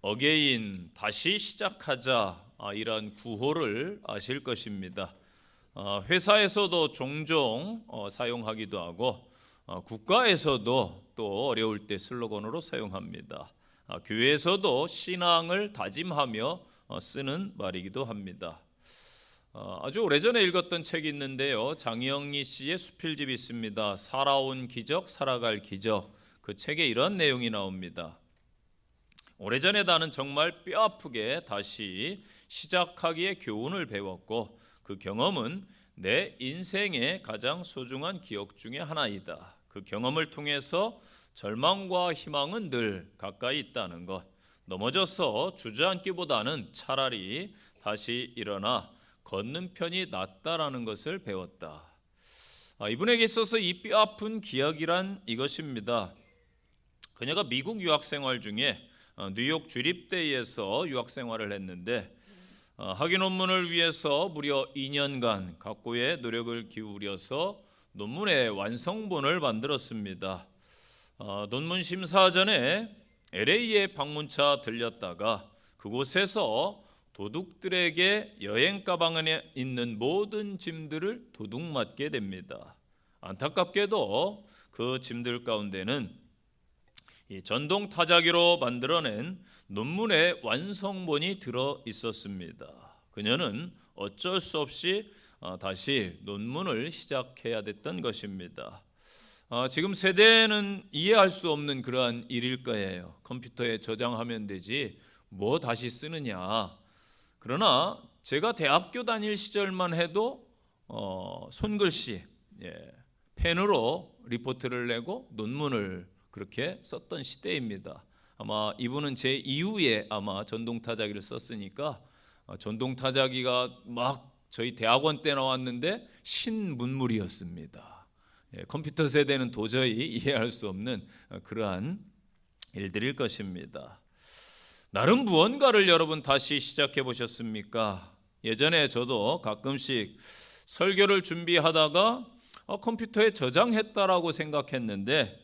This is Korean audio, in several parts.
어게인, 다시 시작하자, 이런 구호를 아실 것입니다. 회사에서도 종종 사용하기도 하고 국가에서도 또 어려울 때 슬로건으로 사용합니다. 교회에서도 신앙을 다짐하며 쓰는 말이기도 합니다. 아주 오래전에 읽었던 책이 있는데요, 장영희 씨의 수필집이 있습니다. 살아온 기적, 살아갈 기적. 그 책에 이런 내용이 나옵니다. 오래전에 나는 정말 뼈아프게 다시 시작하기에 교훈을 배웠고 그 경험은 내 인생의 가장 소중한 기억 중에 하나이다. 그 경험을 통해서 절망과 희망은 늘 가까이 있다는 것, 넘어져서 주저앉기보다는 차라리 다시 일어나 걷는 편이 낫다라는 것을 배웠다. 이분에게 있어서 이 뼈아픈 기억이란 이것입니다. 그녀가 미국 유학 생활 중에 뉴욕 주립대에서 유학 생활을 했는데 학위 논문을 위해서 무려 2년간 각고의 노력을 기울여서 논문의 완성본을 만들었습니다. 논문 심사 전에 LA에 방문차 들렸다가 그곳에서 도둑들에게 여행 가방 안에 있는 모든 짐들을 도둑맞게 됩니다. 안타깝게도 그 짐들 가운데는 이 전동 타자기로 만들어낸 논문의 완성본이 들어 있었습니다. 그녀는 어쩔 수 없이 다시 논문을 시작해야 됐던 것입니다. 지금 세대는 이해할 수 없는 그러한 일일 거예요. 컴퓨터에 저장하면 되지 뭐 다시 쓰느냐. 그러나 제가 대학교 다닐 시절만 해도 손글씨, 펜으로 리포트를 내고 논문을 그렇게 썼던 시대입니다. 아마 이분은 제 이후에 아마 전동타자기를 썼으니까 전동타자기가 막 저희 대학원 때 나왔는데 신문물이었습니다. 컴퓨터 세대는 도저히 이해할 수 없는 그러한 일들일 것입니다. 나름 무언가를 여러분 다시 시작해 보셨습니까? 예전에 저도 가끔씩 설교를 준비하다가 컴퓨터에 저장했다라고 생각했는데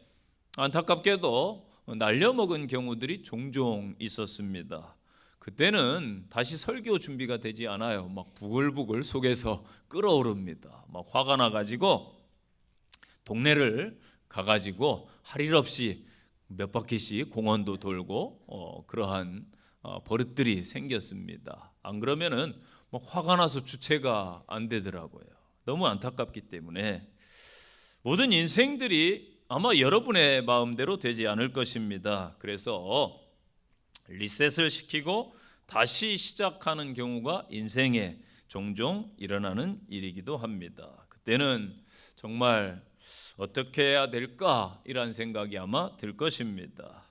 안타깝게도 날려먹은 경우들이 종종 있었습니다. 그때는 다시 설교 준비가 되지 않아요. 막 부글부글 속에서 끓어오릅니다. 막 화가 나가지고 동네를 가가지고 할 일 없이 몇 바퀴씩 공원도 돌고 그러한 버릇들이 생겼습니다. 안 그러면은 막 화가 나서 주체가 안 되더라고요. 너무 안타깝기 때문에 모든 인생들이 아마 여러분의 마음대로 되지 않을 것입니다. 그래서 리셋을 시키고 다시 시작하는 경우가 인생에 종종 일어나는 일이기도 합니다. 그때는 정말 어떻게 해야 될까? 이런 생각이 아마 들 것입니다.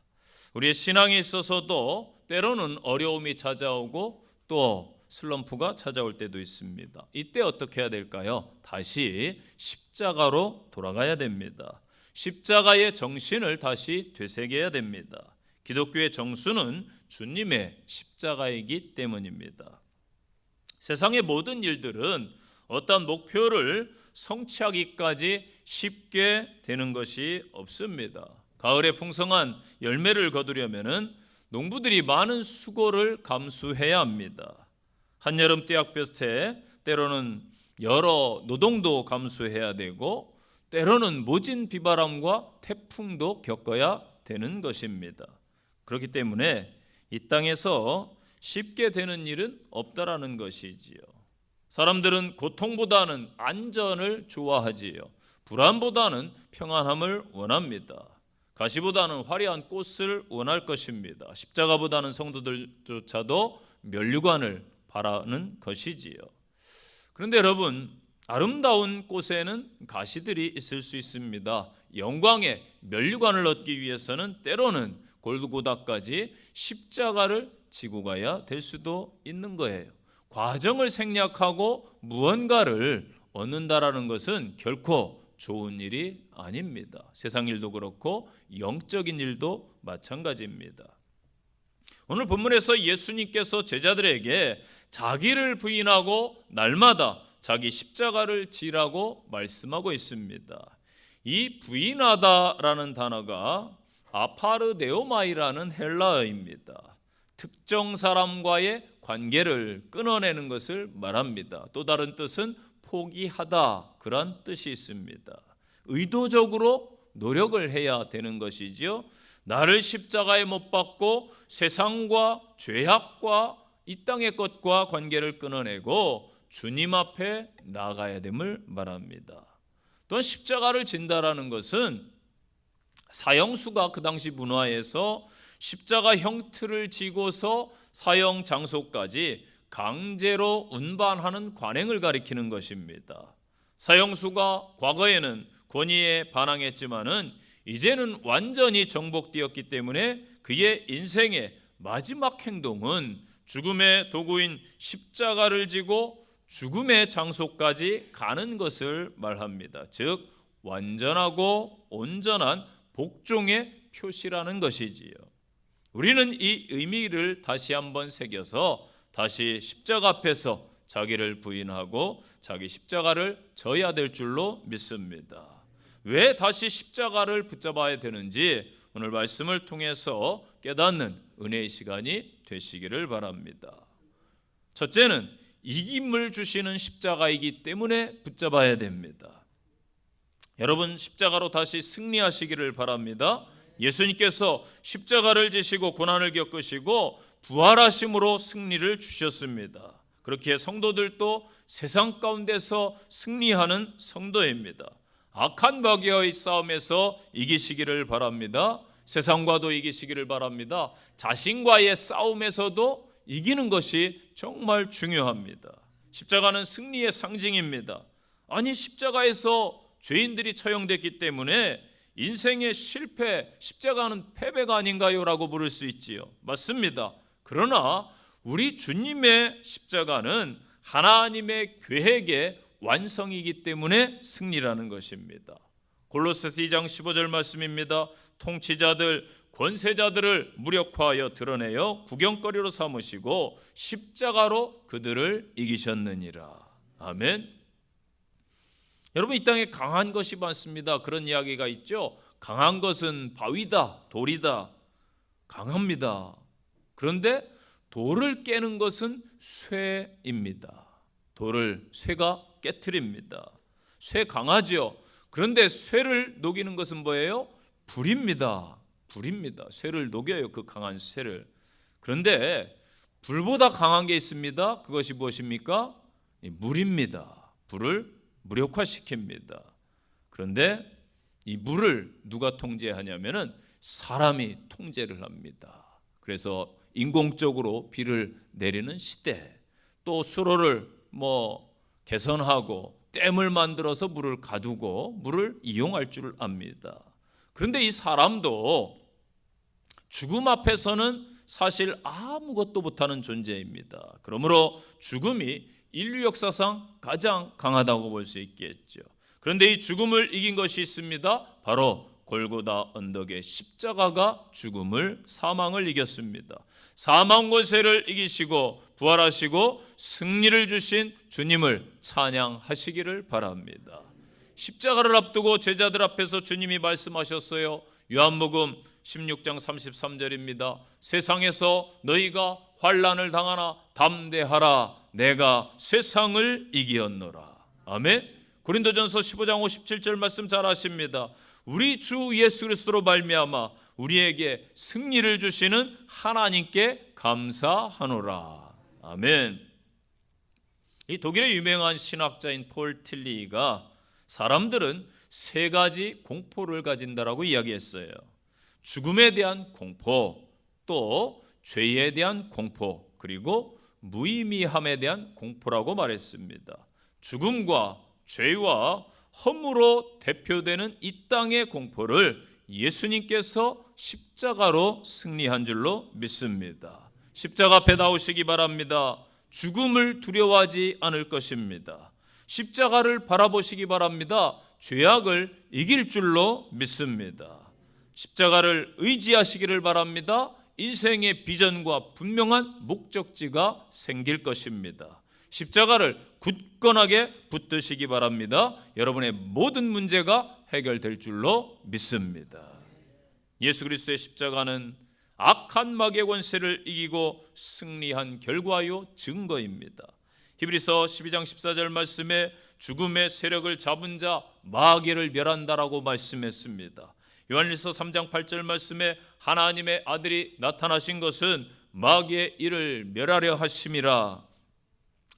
우리의 신앙에 있어서도 때로는 어려움이 찾아오고 또 슬럼프가 찾아올 때도 있습니다. 이때 어떻게 해야 될까요? 다시 십자가로 돌아가야 됩니다. 십자가의 정신을 다시 되새겨야 됩니다. 기독교의 정수는 주님의 십자가이기 때문입니다. 세상의 모든 일들은 어떤 목표를 성취하기까지 쉽게 되는 것이 없습니다. 가을에 풍성한 열매를 거두려면 농부들이 많은 수고를 감수해야 합니다. 한여름 떼약볕에 때로는 여러 노동도 감수해야 되고 때로는 모진 비바람과 태풍도 겪어야 되는 것입니다. 그렇기 때문에 이 땅에서 쉽게 되는 일은 없다라는 것이지요. 사람들은 고통보다는 안전을 좋아하지요. 불안보다는 평안함을 원합니다. 가시보다는 화려한 꽃을 원할 것입니다. 십자가보다는 성도들조차도 면류관을 바라는 것이지요. 그런데 여러분, 아름다운 꽃에는 가시들이 있을 수 있습니다. 영광의 면류관을 얻기 위해서는 때로는 골고다까지 십자가를 지고 가야 될 수도 있는 거예요. 과정을 생략하고 무언가를 얻는다라는 것은 결코 좋은 일이 아닙니다. 세상 일도 그렇고 영적인 일도 마찬가지입니다. 오늘 본문에서 예수님께서 제자들에게 자기를 부인하고 날마다 자기 십자가를 지라고 말씀하고 있습니다. 이 부인하다라는 단어가 아파르데오마이라는 헬라어입니다. 특정 사람과의 관계를 끊어내는 것을 말합니다. 또 다른 뜻은 포기하다, 그런 뜻이 있습니다. 의도적으로 노력을 해야 되는 것이지요. 나를 십자가에 못 박고 세상과 죄악과 이 땅의 것과 관계를 끊어내고 주님 앞에 나가야 됨을 말합니다. 또한 십자가를 진다라는 것은 사형수가 그 당시 문화에서 십자가 형틀을 지고서 사형 장소까지 강제로 운반하는 관행을 가리키는 것입니다. 사형수가 과거에는 권위에 반항했지만은 이제는 완전히 정복되었기 때문에 그의 인생의 마지막 행동은 죽음의 도구인 십자가를 지고 죽음의 장소까지 가는 것을 말합니다. 즉 완전하고 온전한 복종의 표시라는 것이지요. 우리는 이 의미를 다시 한번 새겨서 다시 십자가 앞에서 자기를 부인하고 자기 십자가를 져야 될 줄로 믿습니다. 왜 다시 십자가를 붙잡아야 되는지 오늘 말씀을 통해서 깨닫는 은혜의 시간이 되시기를 바랍니다. 첫째는 이김을 주시는 십자가이기 때문에 붙잡아야 됩니다. 여러분, 십자가로 다시 승리하시기를 바랍니다. 예수님께서 십자가를 지시고 고난을 겪으시고 부활하심으로 승리를 주셨습니다. 그렇게 성도들도 세상 가운데서 승리하는 성도입니다. 악한 마귀와의 싸움에서 이기시기를 바랍니다. 세상과도 이기시기를 바랍니다. 자신과의 싸움에서도 이기는 것이 정말 중요합니다. 십자가는 승리의 상징입니다. 아니, 십자가에서 죄인들이 처형됐기 때문에 인생의 실패, 십자가는 패배가 아닌가요? 라고 물을 수 있지요. 맞습니다. 그러나 우리 주님의 십자가는 하나님의 계획의 완성이기 때문에 승리라는 것입니다. 골로새서 2장 15절 말씀입니다. 통치자들, 권세자들을 무력화하여 드러내어 구경거리로 삼으시고 십자가로 그들을 이기셨느니라. 아멘. 여러분, 이 땅에 강한 것이 많습니다. 그런 이야기가 있죠. 강한 것은 바위다, 돌이다. 강합니다. 그런데 돌을 깨는 것은 쇠입니다. 돌을 쇠가 깨트립니다. 쇠 강하죠. 그런데 쇠를 녹이는 것은 뭐예요? 불입니다. 불입니다. 쇠를 녹여요. 그 강한 쇠를. 그런데 불보다 강한 게 있습니다. 그것이 무엇입니까? 물입니다. 불을 무력화시킵니다. 그런데 이 물을 누가 통제하냐면은 사람이 통제를 합니다. 그래서 인공적으로 비를 내리는 시대, 또 수로를 개선하고 댐을 만들어서 물을 가두고 물을 이용할 줄 압니다. 그런데 이 사람도 죽음 앞에서는 사실 아무것도 못하는 존재입니다. 그러므로 죽음이 인류 역사상 가장 강하다고 볼 수 있겠죠. 그런데 이 죽음을 이긴 것이 있습니다. 바로 골고다 언덕의 십자가가 죽음을, 사망을 이겼습니다. 사망 권세를 이기시고 부활하시고 승리를 주신 주님을 찬양하시기를 바랍니다. 십자가를 앞두고 제자들 앞에서 주님이 말씀하셨어요. 요한복음 16장 33절입니다. 세상에서 너희가 환난을 당하나 담대하라. 내가 세상을 이기었노라. 아멘. 고린도전서 15장 57절 말씀 잘 아십니다. 우리 주 예수 그리스도로 말미암아 우리에게 승리를 주시는 하나님께 감사하노라. 아멘. 이 독일의 유명한 신학자인 폴 틸리가 사람들은 세 가지 공포를 가진다라고 이야기했어요. 죽음에 대한 공포, 또 죄에 대한 공포, 그리고 무의미함에 대한 공포라고 말했습니다. 죽음과 죄와 허무로 대표되는 이 땅의 공포를 예수님께서 십자가로 승리한 줄로 믿습니다. 십자가 앞에 나오시기 바랍니다. 죽음을 두려워하지 않을 것입니다. 십자가를 바라보시기 바랍니다. 죄악을 이길 줄로 믿습니다. 십자가를 의지하시기를 바랍니다. 인생의 비전과 분명한 목적지가 생길 것입니다. 십자가를 굳건하게 붙드시기 바랍니다. 여러분의 모든 문제가 해결될 줄로 믿습니다. 예수 그리스도의 십자가는 악한 마귀의 권세를 이기고 승리한 결과요 증거입니다. 히브리서 12장 14절 말씀에 죽음의 세력을 잡은 자 마귀를 멸한다라고 말씀했습니다. 요한일서 3장 8절 말씀에 하나님의 아들이 나타나신 것은 마귀의 일을 멸하려 하심이라.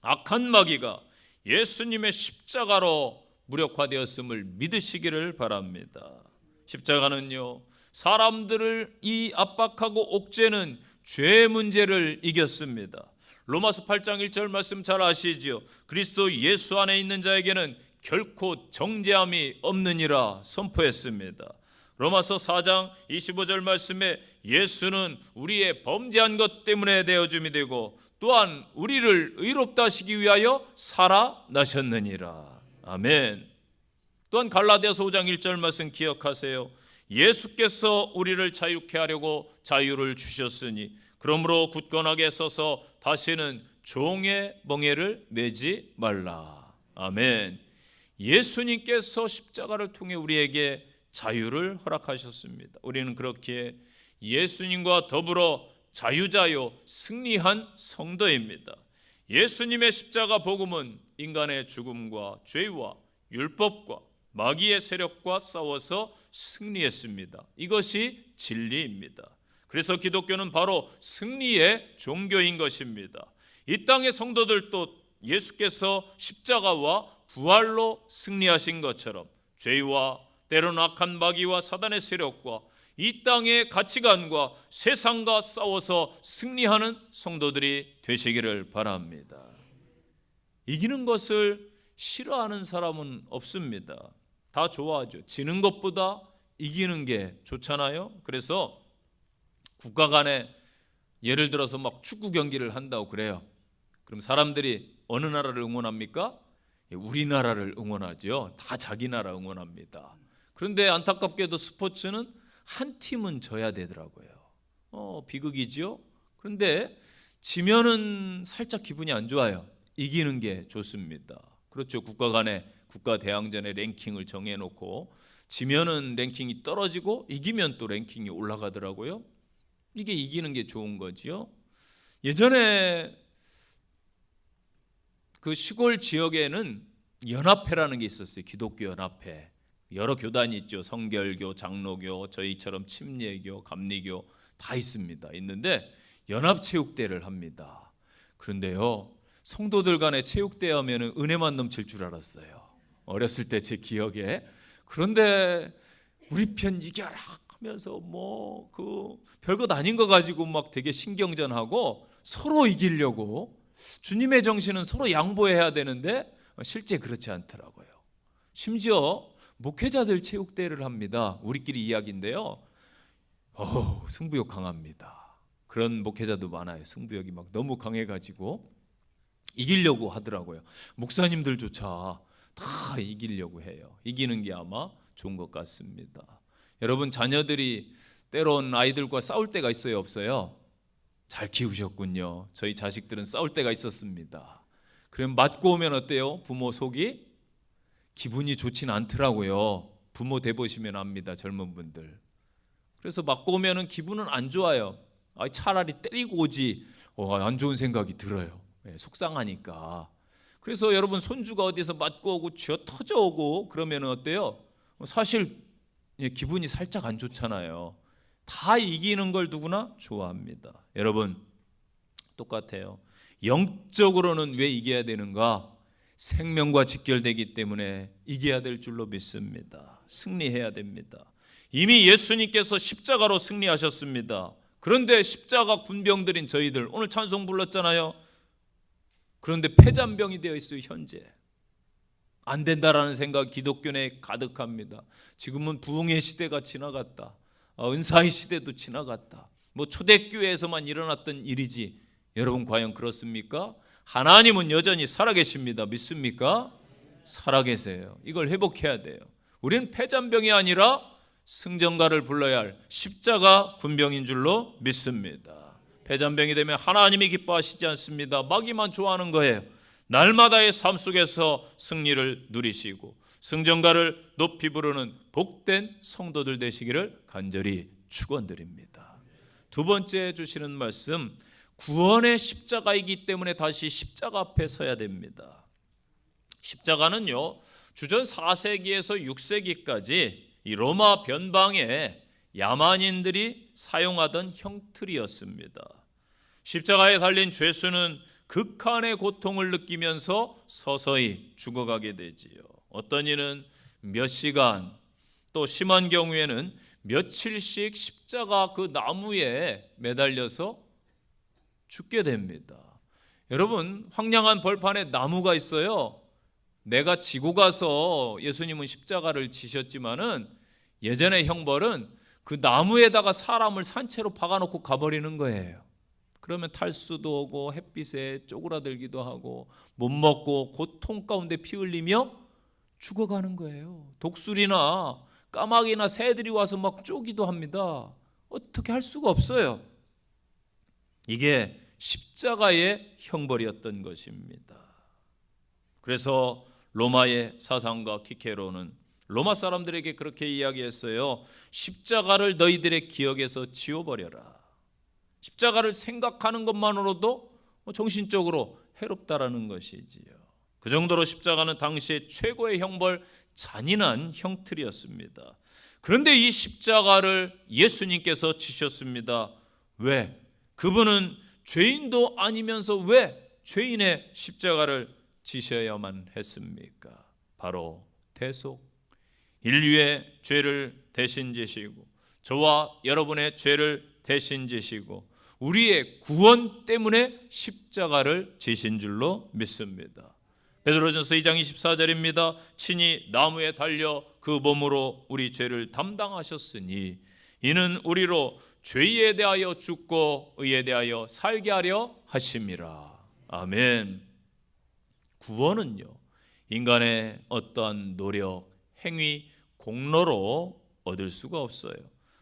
악한 마귀가 예수님의 십자가로 무력화되었음을 믿으시기를 바랍니다. 십자가는요, 사람들을 이 압박하고 옥죄는 죄 문제를 이겼습니다. 로마서 8장 1절 말씀 잘 아시죠? 그리스도 예수 안에 있는 자에게는 결코 정죄함이 없느니라 선포했습니다. 로마서 4장 25절 말씀에 예수는 우리의 범죄한 것 때문에 되어줌이 되고 또한 우리를 의롭다 하시기 위하여 살아나셨느니라. 아멘. 또한 갈라디아서 5장 1절 말씀 기억하세요. 예수께서 우리를 자유케 하려고 자유를 주셨으니 그러므로 굳건하게 서서 다시는 종의 멍에를 매지 말라. 아멘. 예수님께서 십자가를 통해 우리에게 자유를 허락하셨습니다. 우리는 그렇게 예수님과 더불어 자유자요 승리한 성도입니다. 예수님의 십자가 복음은 인간의 죽음과 죄와 율법과 마귀의 세력과 싸워서 승리했습니다. 이것이 진리입니다. 그래서 기독교는 바로 승리의 종교인 것입니다. 이 땅의 성도들도 예수께서 십자가와 부활로 승리하신 것처럼 죄와 때로는 악한 마귀와 사단의 세력과 이 땅의 가치관과 세상과 싸워서 승리하는 성도들이 되시기를 바랍니다. 이기는 것을 싫어하는 사람은 없습니다. 다 좋아하죠. 지는 것보다 이기는 게 좋잖아요. 그래서 국가 간에 예를 들어서 막 축구 경기를 한다고 그래요. 그럼 사람들이 어느 나라를 응원합니까? 우리나라를 응원하죠. 다 자기 나라 응원합니다. 그런데 안타깝게도 스포츠는 한 팀은 져야 되더라고요. 비극이죠. 그런데 지면은 살짝 기분이 안 좋아요. 이기는 게 좋습니다. 그렇죠. 국가 간에 국가 대항전의 랭킹을 정해놓고 지면은 랭킹이 떨어지고 이기면 또 랭킹이 올라가더라고요. 이게 이기는 게 좋은 거지요. 예전에 그 시골 지역에는 연합회라는 게 있었어요. 기독교 연합회. 여러 교단이 있죠. 성결교, 장로교, 저희처럼 침례교, 감리교 다 있습니다. 있는데 연합체육대회를 합니다. 그런데요, 성도들 간에 체육대회 하면 은혜만 넘칠 줄 알았어요. 어렸을 때 제 기억에. 그런데 우리 편 이겨라 하면서 뭐 그 별것 아닌 거 가지고 막 되게 신경전하고 서로 이기려고, 주님의 정신은 서로 양보해야 되는데 실제 그렇지 않더라고요. 심지어 목회자들 체육대회를 합니다. 우리끼리 이야기인데요. 승부욕 강합니다. 그런 목회자도 많아요. 승부욕이 막 너무 강해가지고 이기려고 하더라고요. 목사님들조차 다 이기려고 해요. 이기는 게 아마 좋은 것 같습니다. 여러분, 자녀들이 때론 아이들과 싸울 때가 있어요, 없어요? 잘 키우셨군요. 저희 자식들은 싸울 때가 있었습니다. 그럼 맞고 오면 어때요? 부모 속이 기분이 좋진 않더라고요. 부모 돼보시면 압니다, 젊은 분들. 그래서 맞고 오면은 기분은 안 좋아요. 차라리 때리고 오지. 안 좋은 생각이 들어요. 속상하니까. 그래서 여러분, 손주가 어디서 맞고 오고 쥐어 터져 오고 그러면 어때요? 사실 기분이 살짝 안 좋잖아요. 다 이기는 걸 누구나 좋아합니다. 여러분, 똑같아요. 영적으로는 왜 이겨야 되는가? 생명과 직결되기 때문에 이겨야 될 줄로 믿습니다. 승리해야 됩니다. 이미 예수님께서 십자가로 승리하셨습니다. 그런데 십자가 군병들인 저희들, 오늘 찬송 불렀잖아요. 그런데 패잔병이 되어 있어요. 현재 안 된다라는 생각 기독교 내에 가득합니다. 지금은 부흥의 시대가 지나갔다. 은사의 시대도 지나갔다. 뭐 초대교회에서만 일어났던 일이지. 여러분, 과연 그렇습니까? 하나님은 여전히 살아계십니다. 믿습니까? 살아계세요. 이걸 회복해야 돼요. 우리는 패잔병이 아니라 승전가를 불러야 할 십자가 군병인 줄로 믿습니다. 패잔병이 되면 하나님이 기뻐하시지 않습니다. 마귀만 좋아하는 거예요. 날마다의 삶 속에서 승리를 누리시고 승전가를 높이 부르는 복된 성도들 되시기를 간절히 축원드립니다. 두 번째 주시는 말씀, 구원의 십자가이기 때문에 다시 십자가 앞에 서야 됩니다. 십자가는요, 주전 4세기에서 6세기까지 이 로마 변방의 야만인들이 사용하던 형틀이었습니다. 십자가에 달린 죄수는 극한의 고통을 느끼면서 서서히 죽어가게 되지요. 어떤 이는 몇 시간, 또 심한 경우에는 며칠씩 십자가 그 나무에 매달려서 죽게 됩니다. 여러분, 황량한 벌판에 나무가 있어요. 내가 지고 가서 예수님은 십자가를 지셨지만은 예전의 형벌은 그 나무에다가 사람을 산채로 박아놓고 가버리는 거예요. 그러면 탈수도 오고 햇빛에 쪼그라들기도 하고 못 먹고 고통 가운데 피 흘리며 죽어가는 거예요. 독수리나 까마귀나 새들이 와서 막 쪼기도 합니다. 어떻게 할 수가 없어요. 이게 십자가의 형벌이었던 것입니다. 그래서 로마의 사상가 키케로는 로마 사람들에게 그렇게 이야기했어요. 십자가를 너희들의 기억에서 지워버려라. 십자가를 생각하는 것만으로도 정신적으로 해롭다라는 것이지요. 그 정도로 십자가는 당시의 최고의 형벌, 잔인한 형틀이었습니다. 그런데 이 십자가를 예수님께서 지셨습니다. 왜? 그분은 죄인도 아니면서 왜 죄인의 십자가를 지셔야만 했습니까? 바로 대속, 인류의 죄를 대신 지시고 저와 여러분의 죄를 대신 지시고 우리의 구원 때문에 십자가를 지신 줄로 믿습니다. 베드로전서 2장 24절입니다. 친히 나무에 달려 그 몸으로 우리 죄를 담당하셨으니 이는 우리로 죄에 대하여 죽고 의에 대하여 살게 하려 하심이라. 아멘. 구원은요, 인간의 어떠한 노력, 행위, 공로로 얻을 수가 없어요.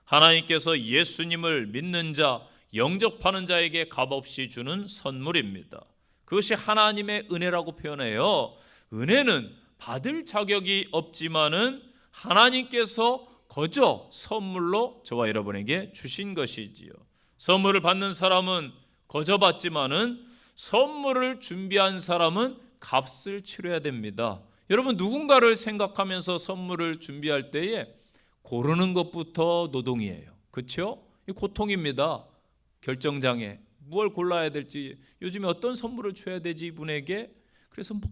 하나님께서 예수님을 믿는 자, 영접하는 자에게 값없이 주는 선물입니다. 그것이 하나님의 은혜라고 표현해요. 은혜는 받을 자격이 없지만은 하나님께서 거저 선물로 저와 여러분에게 주신 것이지요. 선물을 받는 사람은 거저 받지만은 선물을 준비한 사람은 값을 치러야 됩니다. 여러분, 누군가를 생각하면서 선물을 준비할 때에 고르는 것부터 노동이에요. 그렇죠? 이 고통입니다. 결정장애, 무엇을 골라야 될지, 요즘에 어떤 선물을 줘야 되지 이분에게, 그래서 막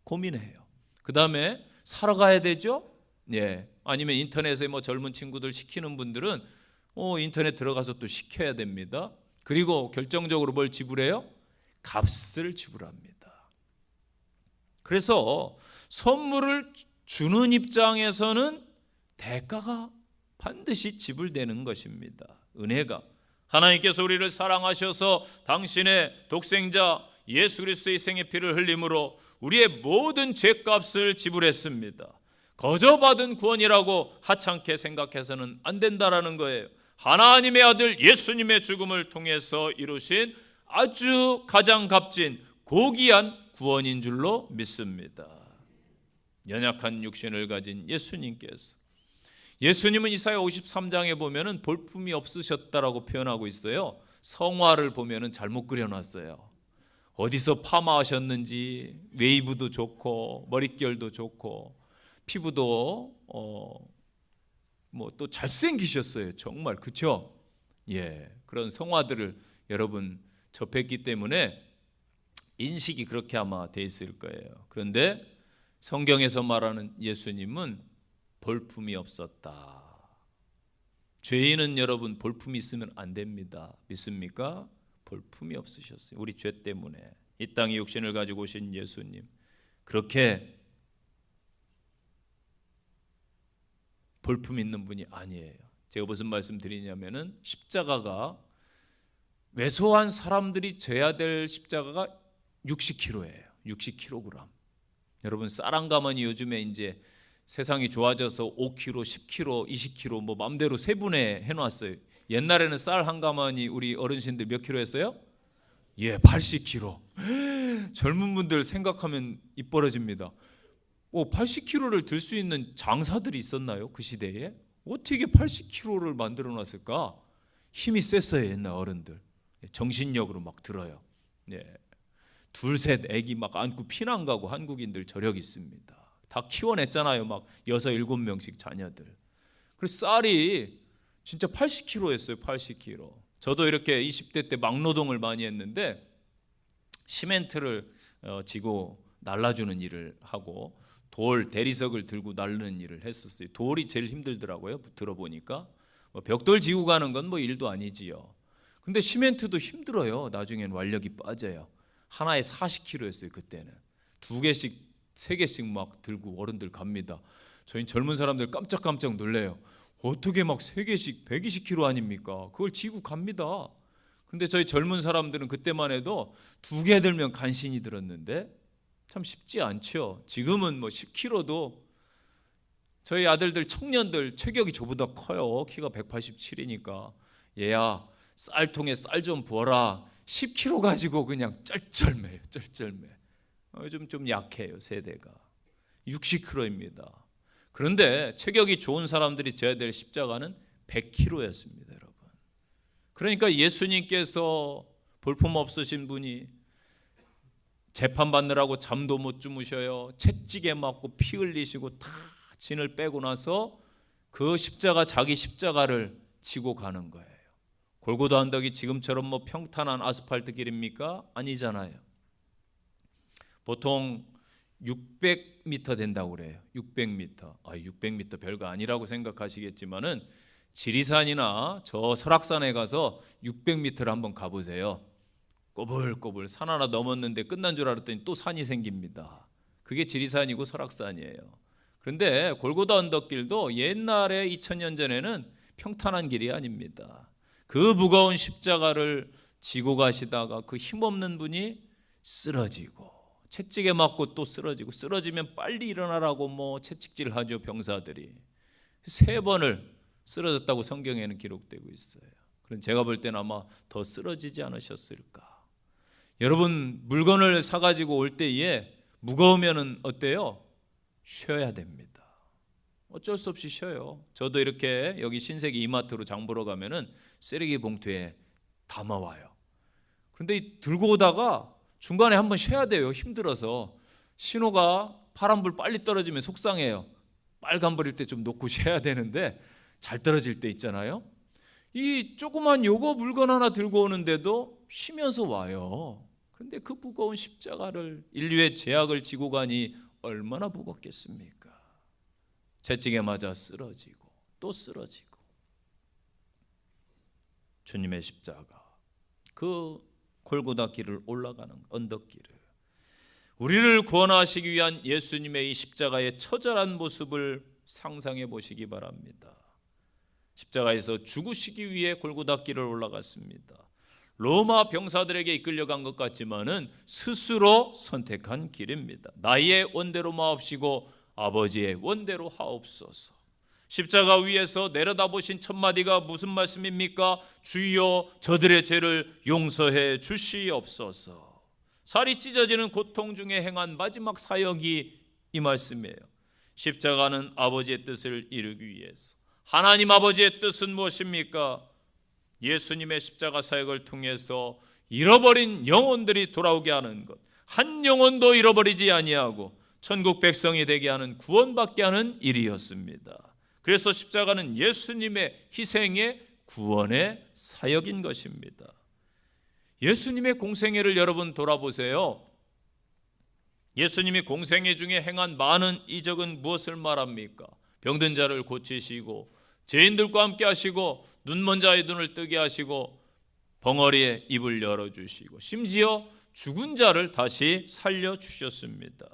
고민해요. 그 다음에 사러 가야 되죠. 예. 아니면 인터넷에 뭐 젊은 친구들 시키는 분들은 인터넷 들어가서 또 시켜야 됩니다. 그리고 결정적으로 뭘 지불해요? 값을 지불합니다. 그래서 선물을 주는 입장에서는 대가가 반드시 지불되는 것입니다. 은혜가, 하나님께서 우리를 사랑하셔서 당신의 독생자 예수 그리스도의 생의 피를 흘림으로 우리의 모든 죄값을 지불했습니다. 거저 받은 구원이라고 하찮게 생각해서는 안 된다라는 거예요. 하나님의 아들 예수님의 죽음을 통해서 이루신 아주 가장 값진 고귀한 구원인 줄로 믿습니다. 연약한 육신을 가진 예수님은 이사야 53장에 보면은 볼품이 없으셨다라고 표현하고 있어요. 성화를 보면은 잘못 그려놨어요. 어디서 파마하셨는지 웨이브도 좋고 머릿결도 좋고 피부도 뭐 또 잘생기셨어요. 정말, 그렇죠? 예, 그런 성화들을 여러분 접했기 때문에 인식이 그렇게 아마 돼 있을 거예요. 그런데 성경에서 말하는 예수님은 볼품이 없었다. 죄인은 여러분 볼품이 있으면 안 됩니다. 믿습니까? 볼품이 없으셨어요. 우리 죄 때문에 이 땅에 육신을 가지고 오신 예수님, 그렇게 볼품 있는 분이 아니에요. 제가 무슨 말씀 드리냐면은 십자가가 왜소한 사람들이 져야 될 십자가가 60kg예요. 60kg. 여러분, 쌀 한 가마니 요즘에 이제 세상이 좋아져서 5kg, 10kg, 20kg 뭐 마음대로 세분해 해놨어요. 옛날에는 쌀 한 가마니 우리 어르신들 몇 킬로 했어요? 예, 80kg. 젊은 분들 생각하면 입 벌어집니다. 80kg를 들 수 있는 장사들이 있었나요? 그 시대에? 어떻게 80kg를 만들어 놨을까? 힘이 셌어요. 옛날 어른들 정신력으로 막 들어요. 예. 둘셋 애기 막 안고 피난 가고 한국인들 저력 있습니다. 다 키워냈잖아요. 막 6, 7명씩 자녀들. 그래서 쌀이 진짜 80kg였어요. 80kg. 저도 이렇게 20대 때 막노동을 많이 했는데 시멘트를 지고 날라주는 일을 하고 돌 대리석을 들고 날르는 일을 했었어요. 돌이 제일 힘들더라고요. 들어보니까 벽돌 지고 가는 건 뭐 일도 아니지요. 근데 시멘트도 힘들어요. 나중엔 완력이 빠져요. 하나에 40kg였어요. 그때는 2개씩 3개씩 막 들고 어른들 갑니다. 저희 젊은 사람들 깜짝깜짝 놀래요. 어떻게 막 3개씩 120kg 아닙니까? 그걸 지고 갑니다. 근데 저희 젊은 사람들은 그때만 해도 2개 들면 간신히 들었는데 참 쉽지 않죠. 지금은 뭐 10kg도 저희 아들들 청년들 체격이 저보다 커요. 키가 187이니까 얘야 쌀통에 쌀 좀 부어라. 10kg 가지고 그냥 쩔쩔매요. 쩔쩔매. 요즘 좀 약해요. 세대가 60kg입니다. 그런데 체격이 좋은 사람들이 져야 될 십자가는 100kg였습니다. 여러분. 그러니까 예수님께서 볼품 없으신 분이 재판받느라고 잠도 못 주무셔요. 채찍에 맞고 피 흘리시고 다 진을 빼고 나서 그 십자가 자기 십자가를 지고 가는 거예요. 골고다 언덕이 지금처럼 뭐 평탄한 아스팔트 길입니까? 아니잖아요. 보통 600m 된다고 그래요. 600m. 600m 별거 아니라고 생각하시겠지만은 지리산이나 저 설악산에 가서 600m를 한번 가보세요. 꼬불꼬불 산 하나 넘었는데 끝난 줄 알았더니 또 산이 생깁니다. 그게 지리산이고 설악산이에요. 그런데 골고다 언덕길도 옛날에 2000년 전에는 평탄한 길이 아닙니다. 그 무거운 십자가를 지고 가시다가 그 힘없는 분이 쓰러지고 채찍에 맞고 또 쓰러지고 쓰러지면 빨리 일어나라고 뭐 채찍질을 하죠. 병사들이 3번을 쓰러졌다고 성경에는 기록되고 있어요. 그럼 제가 볼 때는 아마 더 쓰러지지 않으셨을까. 여러분 물건을 사가지고 올 때에 무거우면 어때요? 쉬어야 됩니다. 어쩔 수 없이 쉬어요. 저도 이렇게 여기 신세계 이마트로 장 보러 가면은 쓰레기 봉투에 담아와요. 그런데 들고 오다가 중간에 한번 쉬어야 돼요. 힘들어서. 신호가 파란불 빨리 떨어지면 속상해요. 빨간불일 때 좀 놓고 쉬어야 되는데 잘 떨어질 때 있잖아요. 이 조그만 요거 물건 하나 들고 오는데도 쉬면서 와요. 그런데 그 무거운 십자가를 인류의 죄악을 지고 가니 얼마나 무겁겠습니까? 채찍에 맞아 쓰러지고 또 쓰러지고. 주님의 십자가, 그 골고다 길을 올라가는 언덕길을, 우리를 구원하시기 위한 예수님의 이 십자가의 처절한 모습을 상상해 보시기 바랍니다. 십자가에서 죽으시기 위해 골고다 길을 올라갔습니다. 로마 병사들에게 이끌려간 것 같지만은 스스로 선택한 길입니다. 나의 원대로 마옵시고 아버지의 원대로 하옵소서. 십자가 위에서 내려다보신 첫 마디가 무슨 말씀입니까? 주여 저들의 죄를 용서해 주시옵소서. 살이 찢어지는 고통 중에 행한 마지막 사역이 이 말씀이에요. 십자가는 아버지의 뜻을 이루기 위해서. 하나님 아버지의 뜻은 무엇입니까? 예수님의 십자가 사역을 통해서 잃어버린 영혼들이 돌아오게 하는 것, 한 영혼도 잃어버리지 아니하고 천국 백성이 되게 하는, 구원받게 하는 일이었습니다. 그래서 십자가는 예수님의 희생의 구원의 사역인 것입니다. 예수님의 공생애를 여러분 돌아보세요. 예수님이 공생애 중에 행한 많은 이적은 무엇을 말합니까? 병든 자를 고치시고 죄인들과 함께 하시고 눈먼 자의 눈을 뜨게 하시고 벙어리의 입을 열어주시고 심지어 죽은 자를 다시 살려주셨습니다.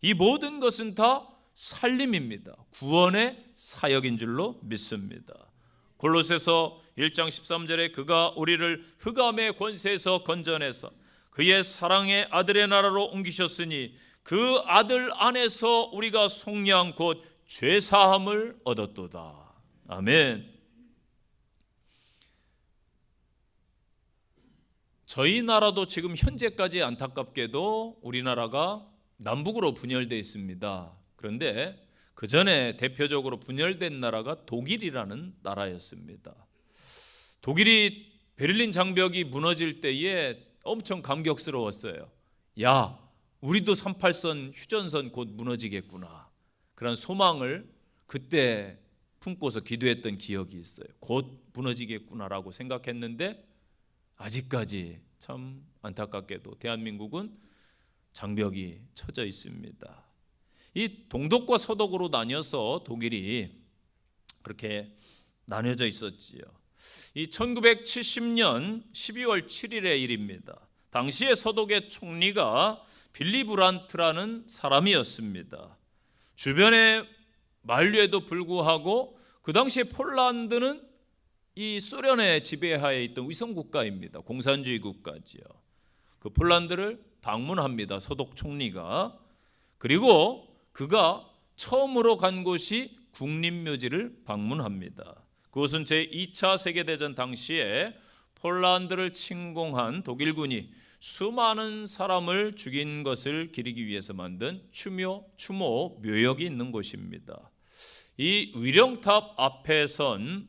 이 모든 것은 다 살림입니다. 구원의 사역인 줄로 믿습니다. 골로새서 1장 13절에 그가 우리를 흑암의 권세에서 건져내서 그의 사랑의 아들의 나라로 옮기셨으니 그 아들 안에서 우리가 속량 곧 죄사함을 얻었도다. 아멘. 저희 나라도 지금 현재까지 안타깝게도 우리나라가 남북으로 분열되어 있습니다. 그런데 그 전에 대표적으로 분열된 나라가 독일이라는 나라였습니다. 독일이 베를린 장벽이 무너질 때에 엄청 감격스러웠어요. 야, 우리도 38선 휴전선 곧 무너지겠구나. 그런 소망을 그때 품고서 기도했던 기억이 있어요. 곧 무너지겠구나라고 생각했는데 아직까지 참 안타깝게도 대한민국은 장벽이 쳐져 있습니다. 이 동독과 서독으로 나뉘어서 독일이 그렇게 나뉘어져 있었지요. 이 1970년 12월 7일의 일입니다. 당시의 서독의 총리가 빌리 브란트라는 사람이었습니다. 주변의 만류에도 불구하고 그 당시에 폴란드는 이 소련의 지배하에 있던 위성 국가입니다. 공산주의 국가지요. 그 폴란드를 방문합니다. 서독 총리가. 그리고 그가 처음으로 간 곳이 국립묘지를 방문합니다. 그것은 제2차 세계대전 당시에 폴란드를 침공한 독일군이 수많은 사람을 죽인 것을 기리기 위해서 만든 추모 묘역이 있는 곳입니다. 이 위령탑 앞에 선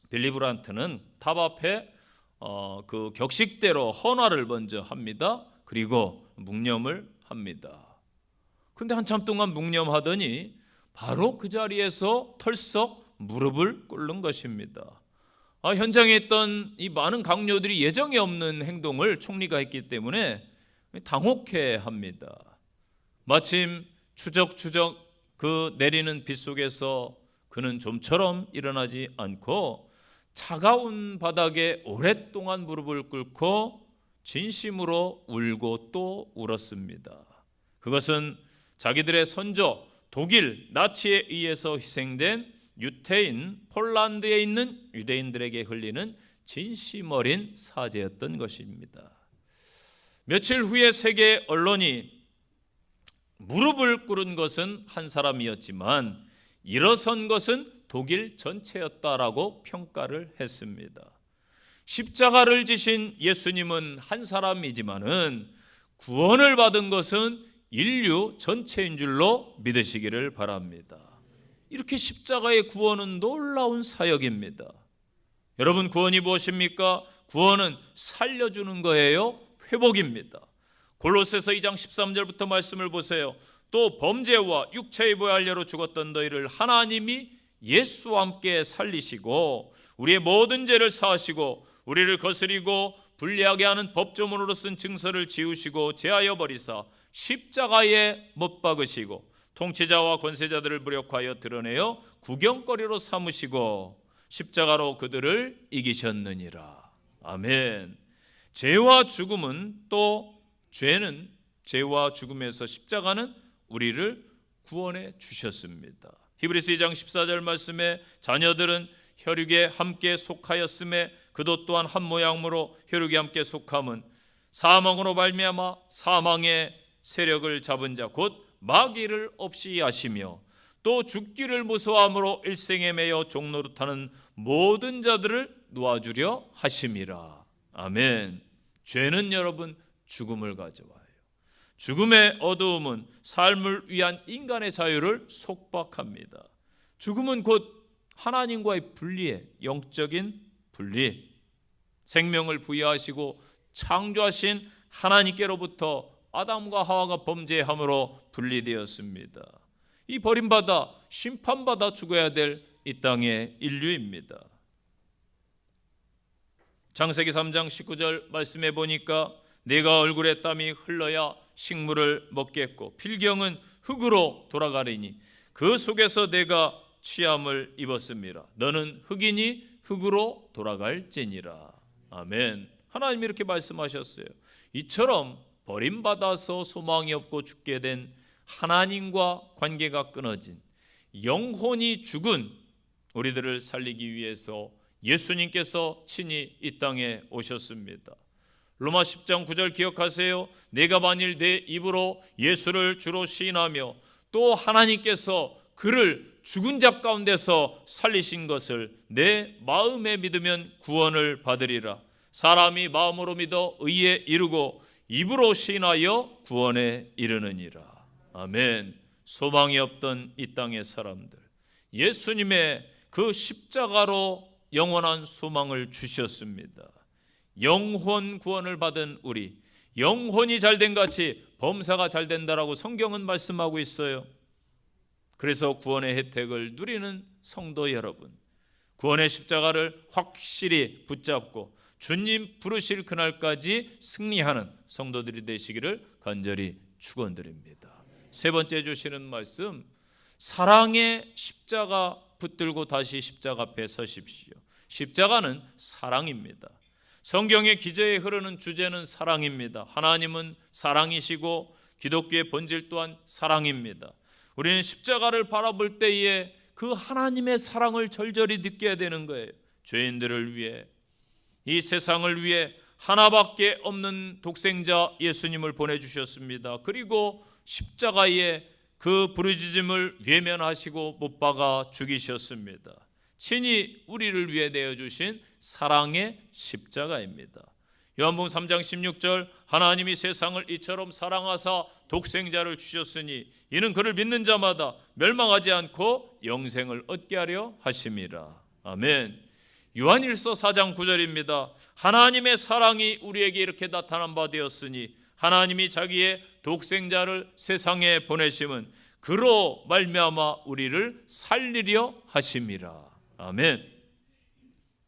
빌리 브란트는 탑 앞에 그 격식대로 헌화를 먼저 합니다. 그리고 묵념을 합니다. 그런데 한참 동안 묵념하더니 바로 그 자리에서 털썩 무릎을 꿇는 것입니다. 현장에 있던 이 많은 강요들이 예정에 없는 행동을 총리가 했기 때문에 당혹해합니다. 마침 추적추적 그 내리는 빗 속에서 그는 좀처럼 일어나지 않고 차가운 바닥에 오랫동안 무릎을 꿇고 진심으로 울고 또 울었습니다. 그것은 자기들의 선조 독일 나치에 의해서 희생된 유태인 폴란드에 있는 유대인들에게 흘리는 진심 어린 사죄였던 것입니다. 며칠 후에 세계 언론이 무릎을 꿇은 것은 한 사람이었지만 일어선 것은 독일 전체였다라고 평가를 했습니다. 십자가를 지신 예수님은 한 사람이지만은 구원을 받은 것은 인류 전체인 줄로 믿으시기를 바랍니다. 이렇게 십자가의 구원은 놀라운 사역입니다. 여러분, 구원이 무엇입니까? 구원은 살려주는 거예요. 회복입니다. 골로새서 2장 13절부터 말씀을 보세요. 또 범죄와 육체의 보혈로 죽었던 너희를 하나님이 예수와 함께 살리시고 우리의 모든 죄를 사하시고 우리를 거스리고 불리하게 하는 법조문으로 쓴 증서를 지우시고 제하여 버리사 십자가에 못 박으시고 통치자와 권세자들을 무력하여 드러내어 구경거리로 삼으시고 십자가로 그들을 이기셨느니라. 아멘. 죄와 죽음은 또 죄는 죄와 죽음에서 십자가는 우리를 구원해 주셨습니다. 히브리서 2장 14절 말씀에 자녀들은 혈육에 함께 속하였음에 그도 또한 한 모양으로 혈육에 함께 속함은 사망으로 말미암아 사망의 세력을 잡은 자 곧 마귀를 없이 하시며 또 죽기를 무서워함으로 일생에 매여 종노릇하는 모든 자들을 놓아주려 하심이라. 아멘. 죄는 여러분 죽음을 가져와요. 죽음의 어두움은 삶을 위한 인간의 자유를 속박합니다. 죽음은 곧 하나님과의 분리에 영적인 분리, 생명을 부여하시고 창조하신 하나님께로부터 아담과 하와가 범죄함으로 분리되었습니다. 이 버림받아 심판받아 죽어야 될 이 땅의 인류입니다. 창세기 3장 19절 말씀해 보니까 내가 얼굴에 땀이 흘러야 식물을 먹겠고 필경은 흙으로 돌아가리니 그 속에서 내가 취함을 입었음이라. 너는 흙이니 흙으로 돌아갈지니라. 아멘. 하나님이 이렇게 말씀하셨어요. 이처럼 버림받아서 소망이 없고 죽게 된 하나님과 관계가 끊어진 영혼이 죽은 우리들을 살리기 위해서 예수님께서 친히 이 땅에 오셨습니다. 로마 10장 9절 기억하세요. 내가 만일 내 입으로 예수를 주로 시인하며 또 하나님께서 그를 죽은 자 가운데서 살리신 것을 내 마음에 믿으면 구원을 받으리라. 사람이 마음으로 믿어 의에 이르고 입으로 시인하여 구원에 이르느니라. 아멘. 소망이 없던 이 땅의 사람들, 예수님의 그 십자가로 영원한 소망을 주셨습니다. 영혼 구원을 받은 우리, 영혼이 잘된 같이 범사가 잘 된다라고 성경은 말씀하고 있어요. 그래서 구원의 혜택을 누리는 성도 여러분, 구원의 십자가를 확실히 붙잡고 주님 부르실 그날까지 승리하는 성도들이 되시기를 간절히 축원드립니다. 세 번째 주시는 말씀, 사랑의 십자가 붙들고 다시 십자가 앞에 서십시오. 십자가는 사랑입니다. 성경의 기저에 흐르는 주제는 사랑입니다. 하나님은 사랑이시고 기독교의 본질 또한 사랑입니다. 우리는 십자가를 바라볼 때에 그 하나님의 사랑을 절절히 느껴야 되는 거예요. 죄인들을 위해, 이 세상을 위해 하나밖에 없는 독생자 예수님을 보내주셨습니다. 그리고 십자가에 그 부르짖음을 외면하시고 못 박아 죽이셨습니다. 친히 우리를 위해 내어주신 사랑의 십자가입니다. 요한복음 3장 16절, 하나님이 세상을 이처럼 사랑하사 독생자를 주셨으니 이는 그를 믿는 자마다 멸망하지 않고 영생을 얻게 하려 하심이라. 아멘. 요한일서 4장 9절입니다. 하나님의 사랑이 우리에게 이렇게 나타난 바 되었으니 하나님이 자기의 독생자를 세상에 보내심은 그로 말미암아 우리를 살리려 하심이라. 아멘.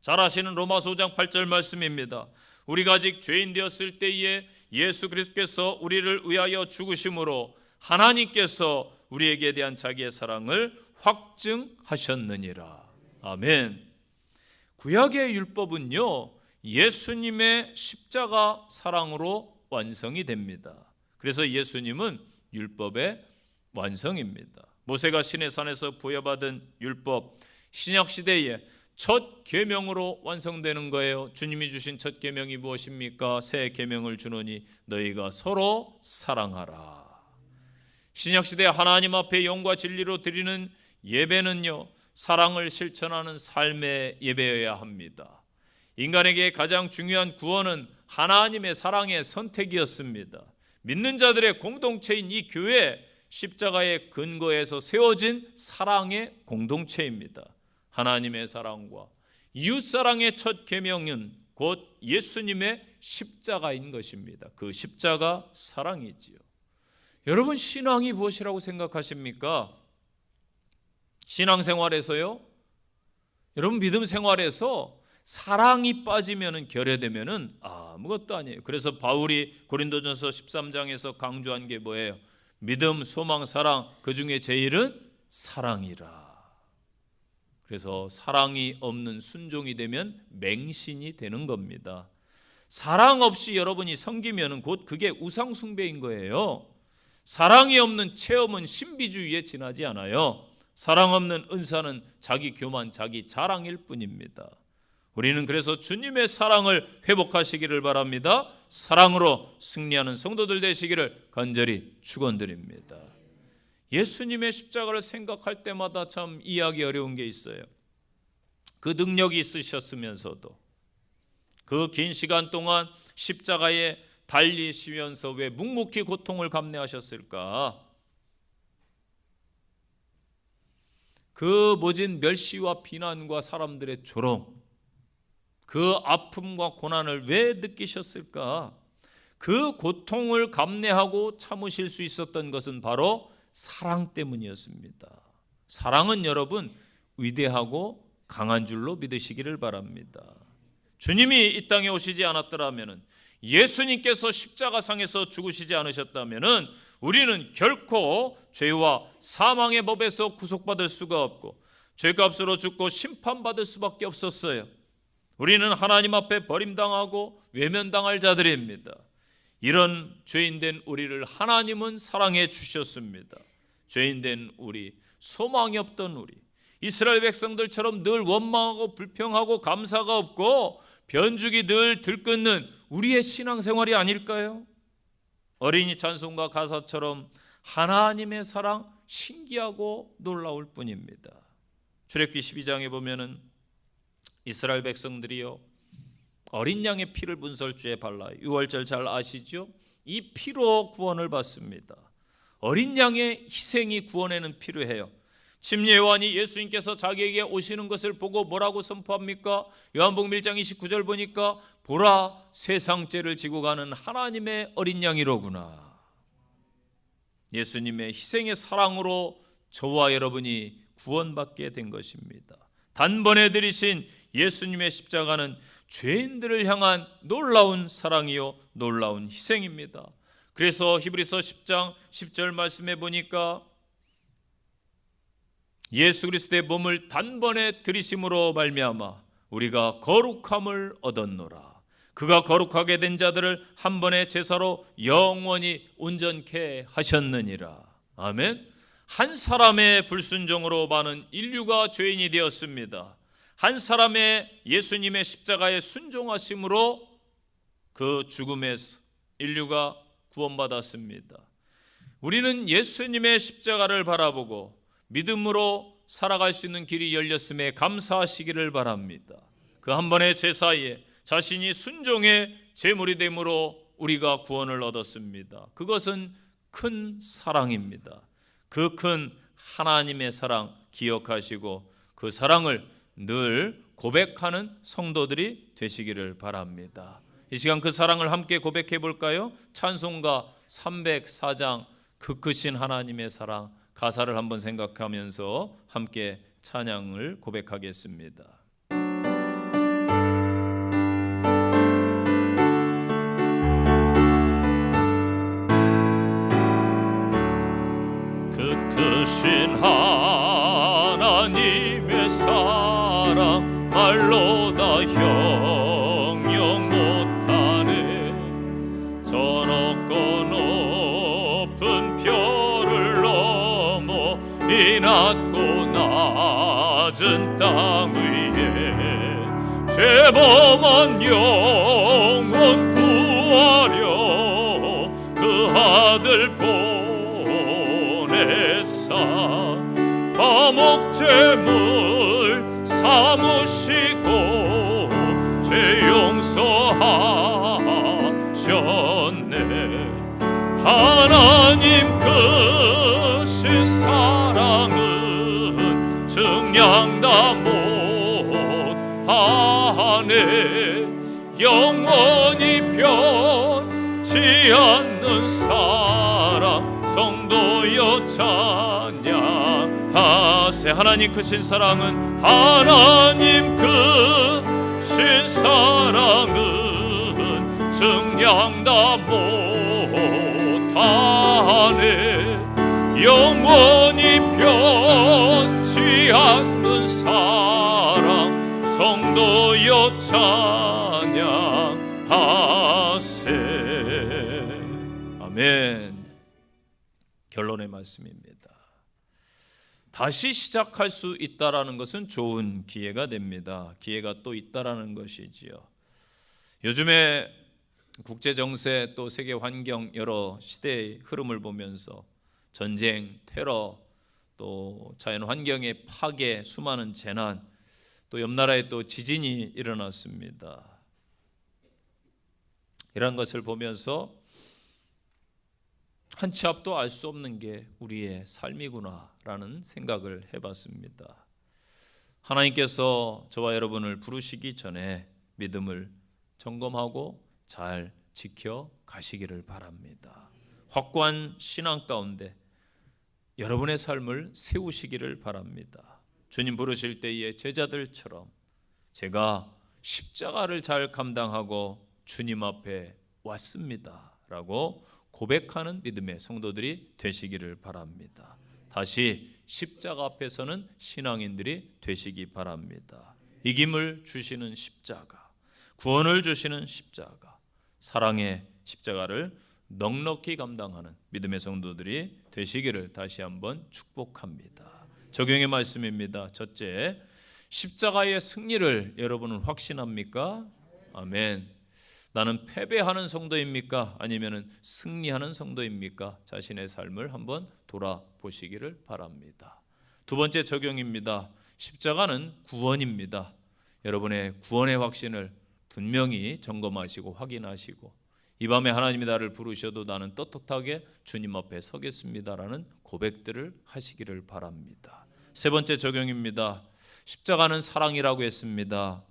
잘 아시는 로마서 5장 8절 말씀입니다. 우리가 아직 죄인 되었을 때에 예수 그리스도께서 우리를 위하여 죽으심으로 하나님께서 우리에게 대한 자기의 사랑을 확증하셨느니라. 아멘. 구약의 율법은요, 예수님의 십자가 사랑으로 완성이 됩니다. 그래서 예수님은 율법의 완성입니다. 모세가 시내산에서 부여받은 율법, 신약 시대에 첫 계명으로 완성되는 거예요. 주님이 주신 첫 계명이 무엇입니까? 새 계명을 주노니 너희가 서로 사랑하라. 신약 시대 하나님 앞에 영과 진리로 드리는 예배는요, 사랑을 실천하는 삶의 예배여야 합니다. 인간에게 가장 중요한 구원은 하나님의 사랑의 선택이었습니다. 믿는 자들의 공동체인 이 교회, 십자가의 근거에서 세워진 사랑의 공동체입니다. 하나님의 사랑과 이웃사랑의 첫 계명은 곧 예수님의 십자가인 것입니다. 그 십자가 사랑이지요. 여러분, 신앙이 무엇이라고 생각하십니까? 신앙생활에서요, 여러분 믿음 생활에서 사랑이 빠지면, 결여되면 아무것도 아니에요. 그래서 바울이 고린도전서 13장에서 강조한 게 뭐예요? 믿음, 소망, 사랑, 그 중에 제일은 사랑이라. 그래서 사랑이 없는 순종이 되면 맹신이 되는 겁니다. 사랑 없이 여러분이 섬기면 곧 그게 우상 숭배인 거예요. 사랑이 없는 체험은 신비주의에 지나지 않아요. 사랑 없는 은사는 자기 교만, 자기 자랑일 뿐입니다. 우리는 그래서 주님의 사랑을 회복하시기를 바랍니다. 사랑으로 승리하는 성도들 되시기를 간절히 축원드립니다. 예수님의 십자가를 생각할 때마다 참 이해하기 어려운 게 있어요. 그 능력이 있으셨으면서도 그 긴 시간 동안 십자가에 달리시면서 왜 묵묵히 고통을 감내하셨을까? 그 모진 멸시와 비난과 사람들의 조롱, 그 아픔과 고난을 왜 느끼셨을까? 그 고통을 감내하고 참으실 수 있었던 것은 바로 사랑 때문이었습니다. 사랑은 여러분 위대하고 강한 줄로 믿으시기를 바랍니다. 주님이 이 땅에 오시지 않았더라면, 예수님께서 십자가상에서 죽으시지 않으셨다면 우리는 결코 죄와 사망의 법에서 구속받을 수가 없고 죄값으로 죽고 심판받을 수밖에 없었어요. 우리는 하나님 앞에 버림당하고 외면당할 자들입니다. 이런 죄인된 우리를 하나님은 사랑해 주셨습니다. 죄인된 우리, 소망이 없던 우리, 이스라엘 백성들처럼 늘 원망하고 불평하고 감사가 없고 변죽이 늘 들끓는 우리의 신앙생활이 아닐까요? 어린이 찬송가 가사처럼 하나님의 사랑 신기하고 놀라울 뿐입니다. 출애굽기 12장에 보면은 이스라엘 백성들이요, 어린 양의 피를 문설주에 발라요. 유월절 잘 아시죠? 이 피로 구원을 받습니다. 어린 양의 희생이 구원에는 필요해요. 침례 요한이 예수님께서 자기에게 오시는 것을 보고 뭐라고 선포합니까? 요한복음 1장 29절 보니까 보라, 세상 죄를 지고 가는 하나님의 어린 양이로구나. 예수님의 희생의 사랑으로 저와 여러분이 구원받게 된 것입니다. 단번에 들이신 예수님의 십자가는 죄인들을 향한 놀라운 사랑이요 놀라운 희생입니다. 그래서 히브리서 10장 10절 말씀해 보니까 예수 그리스도의 몸을 단번에 들이심으로 말미암아 우리가 거룩함을 얻었노라. 그가 거룩하게 된 자들을 한 번의 제사로 영원히 온전케 하셨느니라. 아멘. 한 사람의 불순종으로 많은 인류가 죄인이 되었습니다. 한 사람의 예수님의 십자가에 순종하심으로 그 죽음에서 인류가 구원받았습니다. 우리는 예수님의 십자가를 바라보고 믿음으로 살아갈 수 있는 길이 열렸음에 감사하시기를 바랍니다. 그 한 번의 제사에 자신이 순종의 제물이 됨으로 우리가 구원을 얻었습니다. 그것은 큰 사랑입니다. 그 큰 하나님의 사랑 기억하시고 그 사랑을 늘 고백하는 성도들이 되시기를 바랍니다. 이 시간 그 사랑을 함께 고백해 볼까요? 찬송가 304장 그 크신 하나님의 사랑 가사를 한번 생각하면서 함께 찬양을 고백하겠습니다. 그 크신 하나님의 사랑 말로 다 형용 못하네. 저 높고 높은 별을 넘어 이 낮고 낮은 땅 위에 죄범한 영혼 구하려 그 아들 보내사 화목제물 삼으시고 죄 용서하셨네. 하나님 크신 사랑은 증량다 못하네. 영원히 변치 않는 사랑 성도여 찬양하세. 하나님 크신 사랑은 하나님 크신 사랑은 증량다 못하네. 영원히 변치 않는 사랑 성도여 찬양하세. 아멘. 결론의 말씀입니다. 다시 시작할 수 있다라는 것은 좋은 기회가 됩니다. 기회가 또 있다라는 것이지요. 요즘에 국제 정세 또 세계 환경 여러 시대의 흐름을 보면서 전쟁, 테러, 또 자연 환경의 파괴, 수많은 재난, 또 옆 나라에 또 지진이 일어났습니다. 이런 것을 보면서 한 치 앞도 알 수 없는 게 우리의 삶이구나라는 생각을 해봤습니다. 하나님께서 저와 여러분을 부르시기 전에 믿음을 점검하고 잘 지켜 가시기를 바랍니다. 확고한 신앙 가운데 여러분의 삶을 세우시기를 바랍니다. 주님 부르실 때의 제자들처럼 제가 십자가를 잘 감당하고 주님 앞에 왔습니다 라고 고백하는 믿음의 성도들이 되시기를 바랍니다. 다시 십자가 앞에서는 신앙인들이 되시기 바랍니다. 이김을 주시는 십자가, 구원을 주시는 십자가, 사랑의 십자가를 넉넉히 감당하는 믿음의 성도들이 되시기를 다시 한번 축복합니다. 적용의 말씀입니다. 첫째, 십자가의 승리를 여러분은 확신합니까? 아멘. 나는 패배하는 성도입니까? 아니면 승리하는 성도입니까? 자신의 삶을 한번 돌아보시기를 바랍니다. 두 번째 적용입니다. 십자가는 구원입니다. 여러분의 구원의 확신을 분명히 점검하시고 확인하시고 이 밤에 하나님이 나를 부르셔도 나는 떳떳하게 주님 앞에 서겠습니다라는 고백들을 하시기를 바랍니다. 세 번째 적용입니다. 십자가는 사랑이라고 했습니다.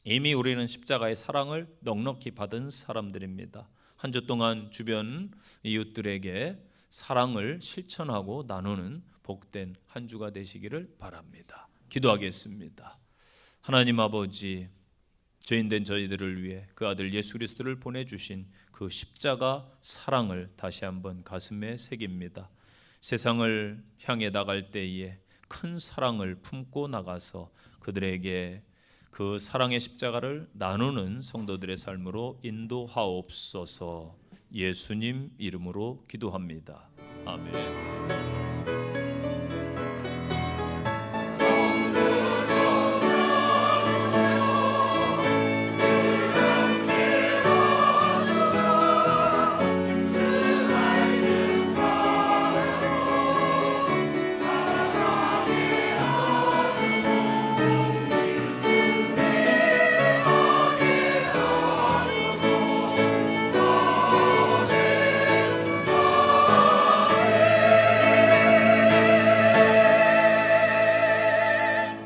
이미 우리는 십자가의 사랑을 넉넉히 받은 사람들입니다. 한 주 동안 주변 이웃들에게 사랑을 실천하고 나누는 복된 한 주가 되시기를 바랍니다. 기도하겠습니다. 하나님 아버지, 죄인된 저희들을 위해 그 아들 예수 그리스도를 보내주신 그 십자가 사랑을 다시 한번 가슴에 새깁니다. 세상을 향해 나갈 때에 큰 사랑을 품고 나가서 그들에게 그 사랑의 십자가를 나누는 성도들의 삶으로 인도하옵소서. 예수님 이름으로 기도합니다. 아멘.